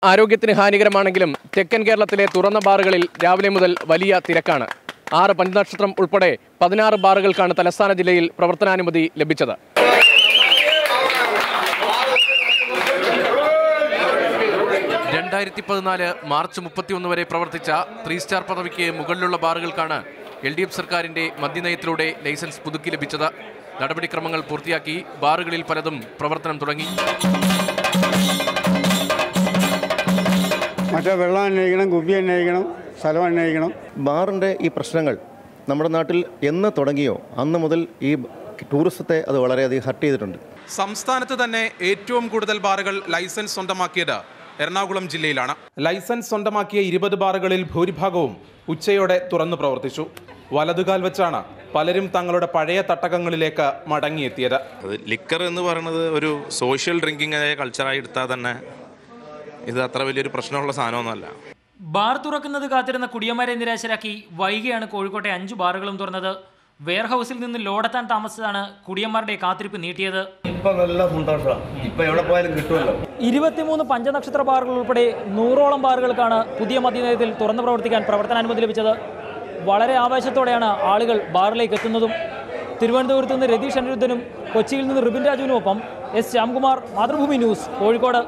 ആരോഗ്യത്തിന് ഹാനികരമാണെങ്കിലും തെക്കൻ കേരളത്തിലെ തുറന്ന ബാറുകളിൽ രാവിലെ മുതൽ വലിയ തിരക്കാണ്. 6 പഞ്ചനക്ഷത്രം ഉൾപ്പെടെ 16 ബാറുകൾക്കാണ് തലസ്ഥാന ജില്ലയിൽ പ്രവർത്തനാനുമതി ലഭിച്ചത്. മാർച്ച് 31 വരെ പ്രവർത്തിച്ച 3 സ്റ്റാർ പദവിക്ക് മുകളിലുള്ള ബാറുകൾക്കാണ് LDF സർക്കാരിന്റെ മദ്യനയത്തിലൂടെ ലൈസൻസ് പുതുക്കി ലഭിച്ചത്. നടപടിക്രമങ്ങൾ പൂർത്തിയാക്കി ബാറുകളിൽ പലതും പ്രവർത്തനം തുടങ്ങി. മറ്റേ വെള്ളം അന്വയിക്കണം, കുപ്പി അന്വയിക്കണം, സ്ഥലം അന്വയിക്കണം. ബാറിൻ്റെ ഈ പ്രശ്നങ്ങൾ നമ്മുടെ നാട്ടിൽ എന്ന് തുടങ്ങിയോ അന്ന് മുതൽ ഈ ടൂറിസത്തെ അത് വളരെയധികം ഹർട്ട് ചെയ്തിട്ടുണ്ട്. സംസ്ഥാനത്ത് തന്നെ ഏറ്റവും കൂടുതൽ ബാറുകൾ ലൈസൻസ് സ്വന്തമാക്കിയത് എറണാകുളം ജില്ലയിലാണ്. ലൈസൻസ് സ്വന്തമാക്കിയ 20 ബാറുകളിൽ ഭൂരിഭാഗവും ഉച്ചയോടെ തുറന്നു പ്രവർത്തിച്ചു. വലതുകാൽ വെച്ചാണ് പലരും തങ്ങളുടെ പഴയ തട്ടകങ്ങളിലേക്ക് മടങ്ങിയെത്തിയത്. ലിക്കർ എന്ന് പറയുന്നത് ഒരു സോഷ്യൽ ഡ്രിങ്കിങ് കൾച്ചറായി എടുത്താൽ തന്നെ ഇത് അത്ര വലിയൊരു പ്രശ്നമുള്ള സാധനമൊന്നുമല്ല. ബാർ തുറക്കുന്നത് കാത്തിരുന്ന കുടിയന്മാരെ നിരാശരാക്കി വൈകിയാണ് കോഴിക്കോട്ടെ 5 ബാറുകളും തുറന്നത്. വെയർഹൌസിൽ നിന്ന് ലോഡെത്താൻ താമസിച്ചതാണ് കുടിയന്മാരുടെ കാത്തിരിപ്പ് നീട്ടിയത്. 23 പഞ്ചനക്ഷത്ര ബാറുകൾ ഉൾപ്പെടെ 100ഓളം ബാറുകൾക്കാണ് പുതിയ മദ്യനയത്തിൽ തുറന്നു പ്രവർത്തിക്കാൻ പ്രവർത്തനാനുമതി ലഭിച്ചത്. വളരെ ആവേശത്തോടെയാണ് ആളുകൾ ബാറിലേക്ക് എത്തുന്നതും. തിരുവനന്തപുരത്ത് നിന്ന് രതീഷ് അനിരുദ്ധനും കൊച്ചിയിൽ നിന്ന് റിബിൻ രാജുവിനുമൊപ്പം S. ശ്യാംകുമാർ, മാതൃഭൂമി ന്യൂസ്, കോഴിക്കോട്.